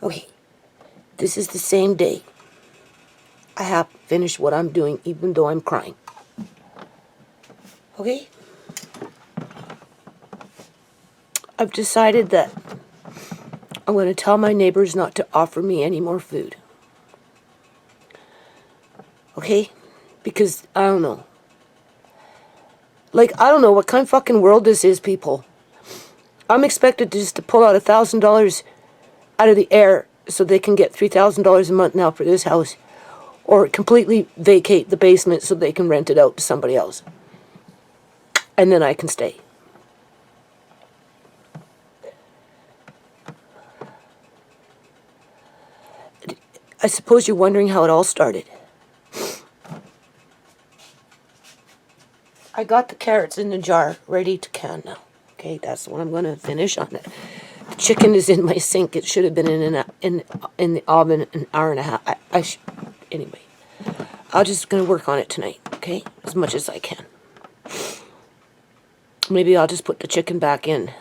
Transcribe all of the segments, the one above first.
Okay, this is the same day. I have finished what I'm doing, even though I'm crying. Okay? I've decided that I'm going to tell my neighbors not to offer me any more food. Okay? Because, I don't know. Like, I don't know what kind of fucking world this is, people. I'm expected just to pull out $1,000 out of the air so they can get $3,000 a month now for this house. Or completely vacate the basement so they can rent it out to somebody else. And then I can stay. I suppose you're wondering how it all started. I got the carrots in the jar ready to can now. Okay, that's what I'm going to finish on it. The chicken is in my sink. It should have been in the oven an hour and a half. Anyway, I'm just going to work on it tonight, okay? As much as I can. Maybe I'll just put the chicken back in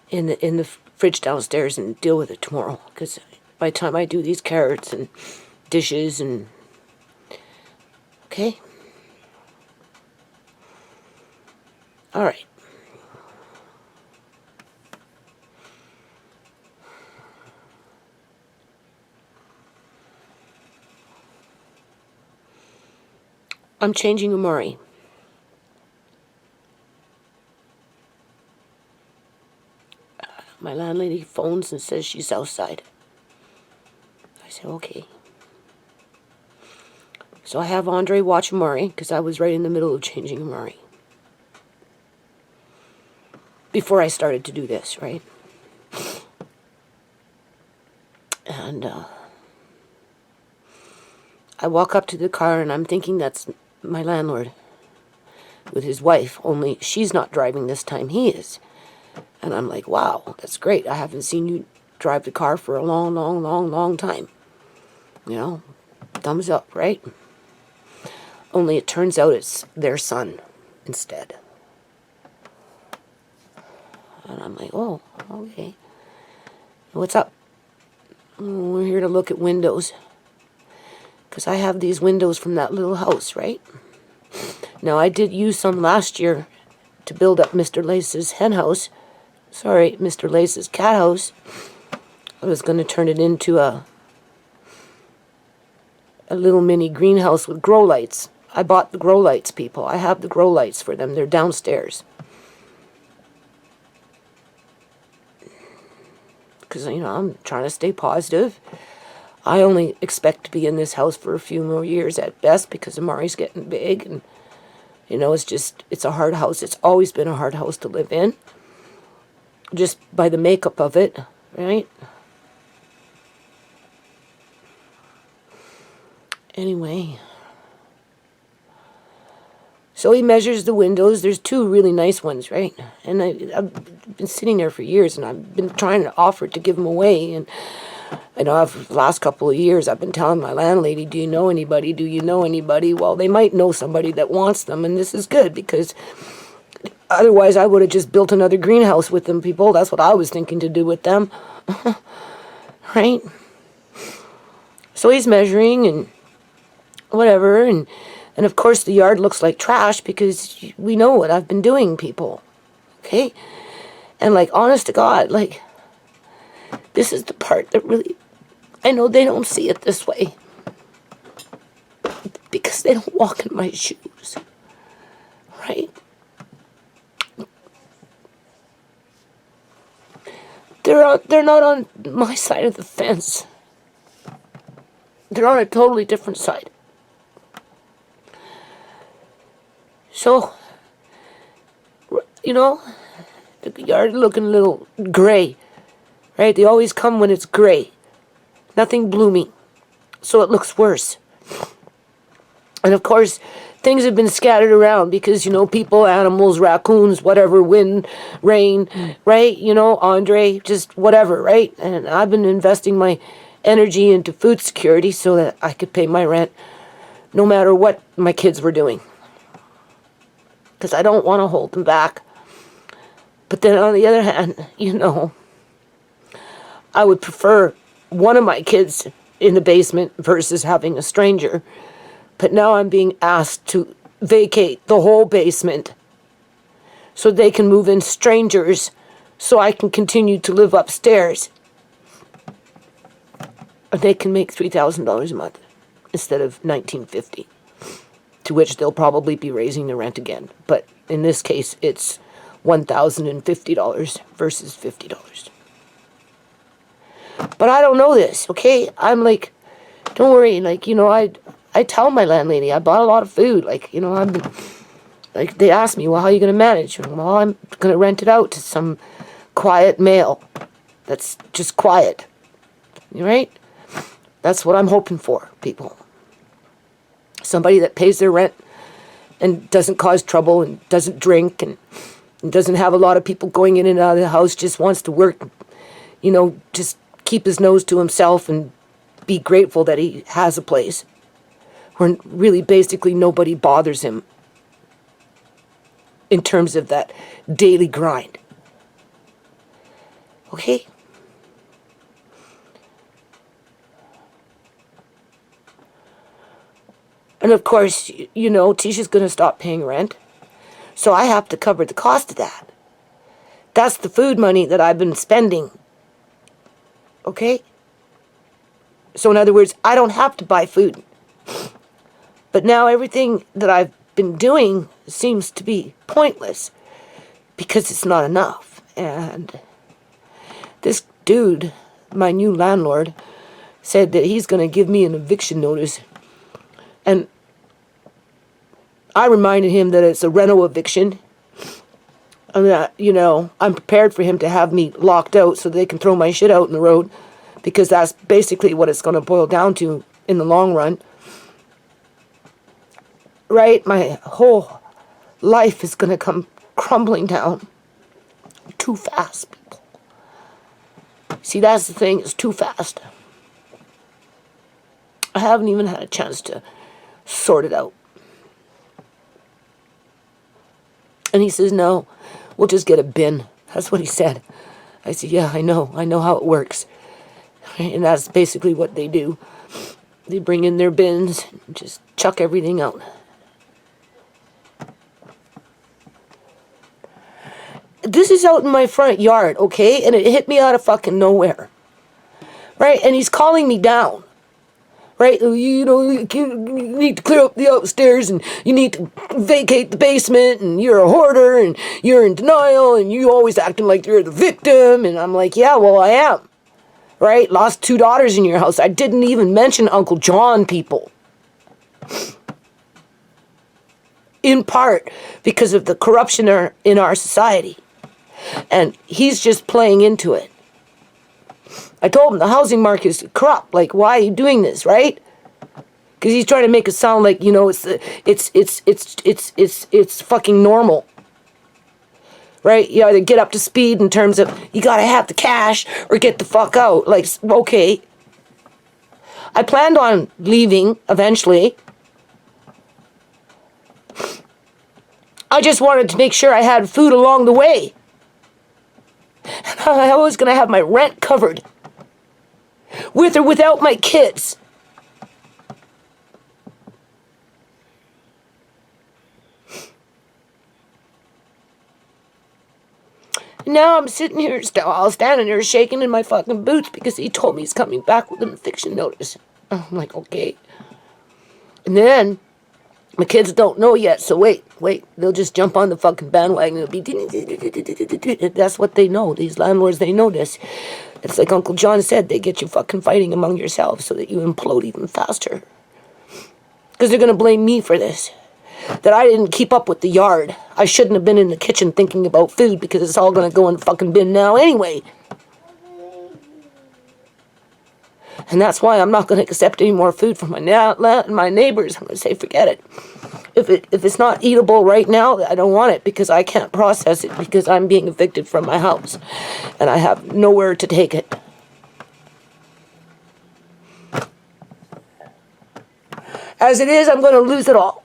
the fridge downstairs and deal with it tomorrow. Because by the time I do these carrots and dishes and... Okay? Alright. I'm changing Amari. My landlady phones and says she's outside. I said, okay. So I have Andre watch Amari, because I was right in the middle of changing Amari. Before I started to do this, right? And I walk up to the car and I'm thinking that's my landlord with his wife, only she's not driving this time, he is. And I'm like, wow, that's great. I haven't seen you drive the car for a long, long, long, long time. You know, thumbs up, right? Only it turns out it's their son instead. And I'm like, oh, okay. What's up? Oh, we're here to look at windows. Because I have these windows from that little house, right? Now, I did use some last year to build up Mr. Lace's hen house. Sorry, Mr. Lace's cat house. I was going to turn it into a little mini greenhouse with grow lights. I bought the grow lights, people. I have the grow lights for them. They're downstairs. Because, you know, I'm trying to stay positive. I only expect to be in this house for a few more years at best because Amari's getting big. And, you know, it's a hard house. It's always been a hard house to live in. Just by the makeup of it, right? Anyway. So he measures the windows. There's two really nice ones, right? And I've been sitting there for years, and I've been trying to offer to give them away. And I know the last couple of years, I've been telling my landlady, do you know anybody? Do you know anybody? Well, they might know somebody that wants them, and this is good, because otherwise I would have just built another greenhouse with them, people. That's what I was thinking to do with them. Right? So he's measuring, and whatever, and of course the yard looks like trash because we know what I've been doing, people. Okay? And like, honest to God, like, this is the part that really, I know they don't see it this way. Because they don't walk in my shoes. Right? They're not on my side of the fence. They're on a totally different side. So, you know, the yard looking a little gray, right? They always come when it's gray. Nothing blooming. So it looks worse. And of course, things have been scattered around because, you know, people, animals, raccoons, whatever, wind, rain, right? You know, Andre, just whatever, right? And I've been investing my energy into food security so that I could pay my rent no matter what my kids were doing. Because I don't want to hold them back. But then on the other hand, you know, I would prefer one of my kids in the basement versus having a stranger. But now I'm being asked to vacate the whole basement so they can move in strangers so I can continue to live upstairs. And they can make $3,000 a month instead of $1,950, to which they'll probably be raising the rent again. But in this case, it's $1,050 versus $50. But I don't know this, okay? I'm like, don't worry, like, you know, I tell my landlady, I bought a lot of food, like, you know, I've been, like, they ask me, well, how are you going to manage? Well, I'm going to rent it out to some quiet male that's just quiet, right? That's what I'm hoping for, people. Somebody that pays their rent and doesn't cause trouble and doesn't drink and doesn't have a lot of people going in and out of the house, just wants to work, you know, just keep his nose to himself and be grateful that he has a place where really basically nobody bothers him in terms of that daily grind. Okay? And of course, you know, Tisha's going to stop paying rent. So I have to cover the cost of that. That's the food money that I've been spending. Okay? So in other words, I don't have to buy food. But now everything that I've been doing seems to be pointless because it's not enough. And this dude, my new landlord, said that he's going to give me an eviction notice. And I reminded him that it's a rental eviction. And that, you know, I'm prepared for him to have me locked out so they can throw my shit out in the road, because that's basically what it's going to boil down to in the long run. Right? My whole life is going to come crumbling down too fast, people. See, that's the thing. It's too fast. I haven't even had a chance to sort it out. And he says, no, we'll just get a bin. That's what he said. I said, yeah, I know how it works. And that's basically what they do. They bring in their bins and just chuck everything out. This is out in my front yard, okay? And it hit me out of fucking nowhere. Right? And he's calling me down. Right? You know, you need to clear up the upstairs and you need to vacate the basement and you're a hoarder and you're in denial and you always acting like you're the victim. And I'm like, yeah, well, I am. Right? Lost 2 daughters in your house. I didn't even mention Uncle John, people. In part because of the corruption in our society. And he's just playing into it. I told him the housing market is corrupt. Like, why are you doing this, right? Because he's trying to make it sound like, you know, it's fucking normal. Right? You either get up to speed in terms of you gotta have the cash or get the fuck out. Like, okay. I planned on leaving eventually. I just wanted to make sure I had food along the way. I was gonna have my rent covered. With or without my kids. Now I'm sitting here, standing there shaking in my fucking boots because he told me he's coming back with an eviction notice. I'm like, okay. And then, my kids don't know yet, so wait. They'll just jump on the fucking bandwagon. It'll be... That's what they know. These landlords, they know this. It's like Uncle John said, they get you fucking fighting among yourselves so that you implode even faster. Because they're going to blame me for this. That I didn't keep up with the yard. I shouldn't have been in the kitchen thinking about food because it's all going to go in the fucking bin now anyway. And that's why I'm not going to accept any more food from my neighbors. I'm going to say, forget it. If it's not eatable right now, I don't want it because I can't process it because I'm being evicted from my house. And I have nowhere to take it. As it is, I'm going to lose it all.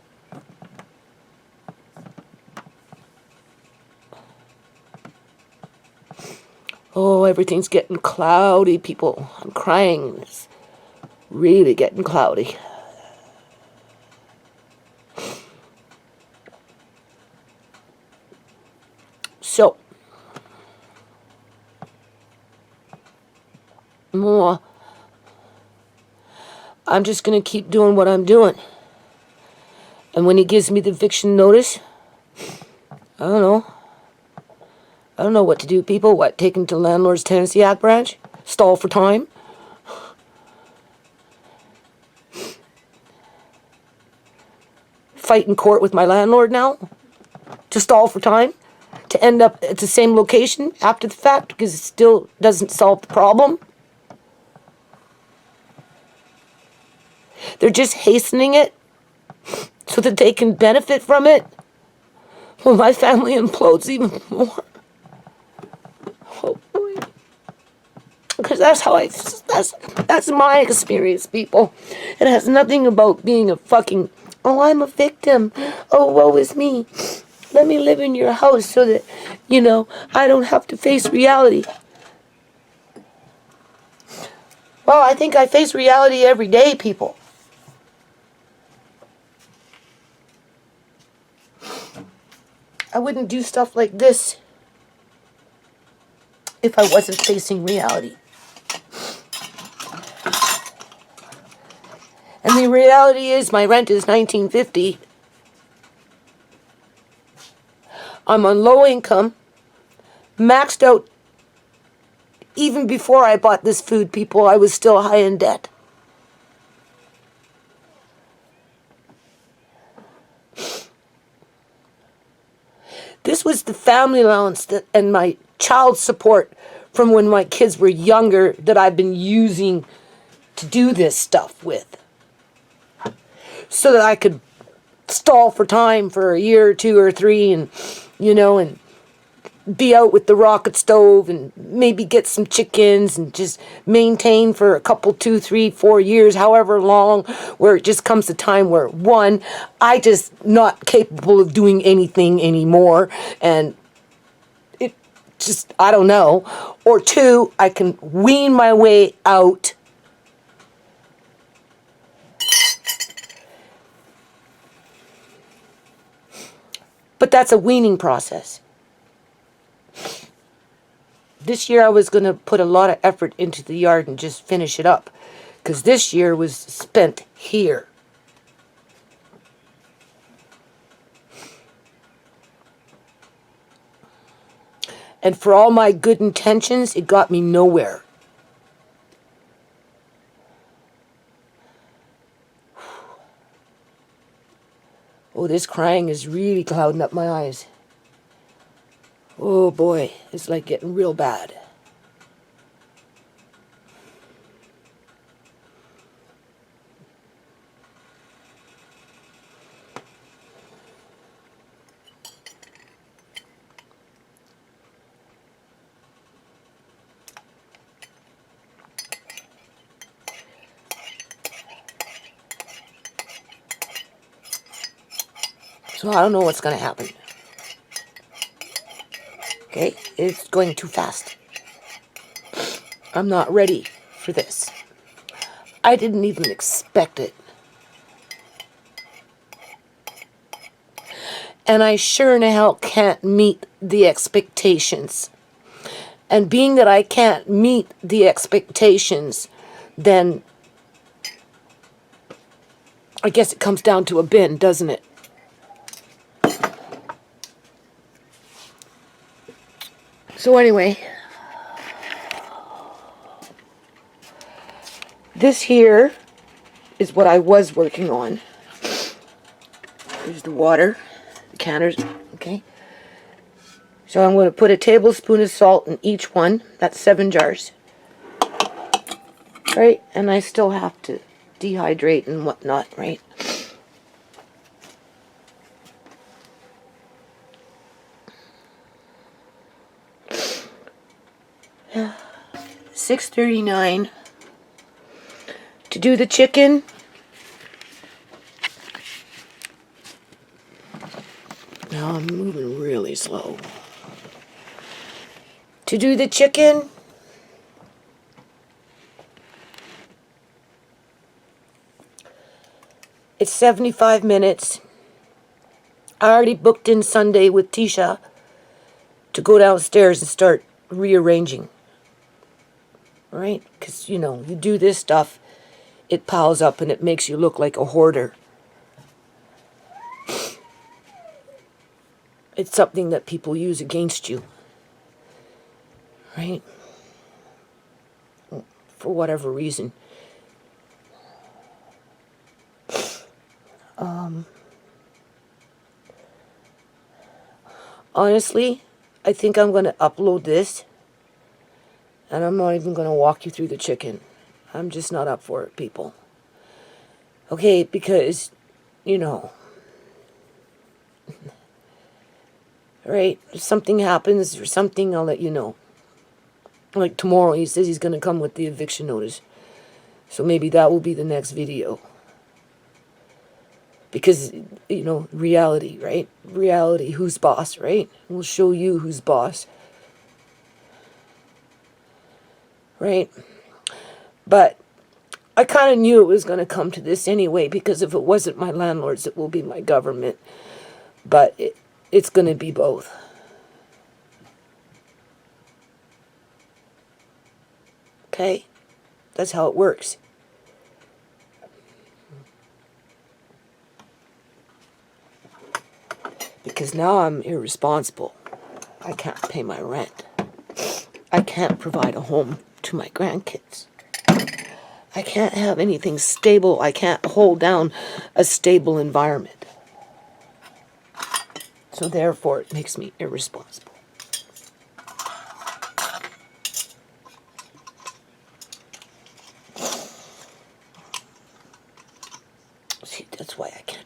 Oh, everything's getting cloudy, people. I'm crying. It's really getting cloudy. So, more. I'm just going to keep doing what I'm doing. And when he gives me the eviction notice, I don't know. I don't know what to do, people. What, take him to Landlord's Tenancy Act branch? Stall for time? Fight in court with my landlord now? To stall for time? To end up at the same location after the fact because it still doesn't solve the problem? They're just hastening it so that they can benefit from it? Well, my family implodes even more. Oh boy. Because that's how that's my experience, people. It has nothing about being a fucking, oh, I'm a victim. Oh, woe is me. Let me live in your house so that, I don't have to face reality. Well, I think I face reality every day, people. I wouldn't do stuff like this if I wasn't facing reality. And the reality is my rent is $19.50. I'm on low income, maxed out. Even before I bought this food, people, I was still high in debt. This was the family allowance and my child support from when my kids were younger that I've been using to do this stuff with. So that I could stall for time for a year or 2 or 3 and be out with the rocket stove and maybe get some chickens and just maintain for a couple, 2, 3, 4 years, however long, where it just comes a time where, one, I just not capable of doing anything anymore and it just, I don't know. Or 2, I can wean my way out. But that's a weaning process. This year I was going to put a lot of effort into the yard and just finish it up. Because this year was spent here. And for all my good intentions, it got me nowhere. Oh, this crying is really clouding up my eyes. Oh boy, it's like getting real bad. So I don't know what's going to happen. Okay, it's going too fast. I'm not ready for this. I didn't even expect it. And I sure in hell can't meet the expectations. And being that I can't meet the expectations, then I guess it comes down to a bin, doesn't it? So anyway, this here is what I was working on. There's the water, the canners, okay? So I'm going to put a tablespoon of salt in each one. That's 7 jars. Right? And I still have to dehydrate and whatnot, right? $6.39 to do the chicken. Now I'm moving really slow. To do the chicken, it's 75 minutes. I already booked in Sunday with Tisha to go downstairs and start rearranging. Right? Because, you know, you do this stuff, it piles up and it makes you look like a hoarder. It's something that people use against you. Right? For whatever reason. Honestly, I think I'm going to upload this. And I'm not even going to walk you through the chicken. I'm just not up for it, people. Okay, because, you know, right, if something happens or something, I'll let you know. Like tomorrow, he says he's going to come with the eviction notice. So maybe that will be the next video. Because, you know, reality, right? Reality, who's boss, right? We'll show you who's boss. Right? But I kind of knew it was going to come to this anyway, because if it wasn't my landlords, it will be my government. But it's going to be both. Okay? That's how it works. Because now I'm irresponsible. I can't pay my rent. I can't provide a home to my grandkids. I can't have anything stable. I can't hold down a stable environment. So therefore, it makes me irresponsible. See, that's why I can't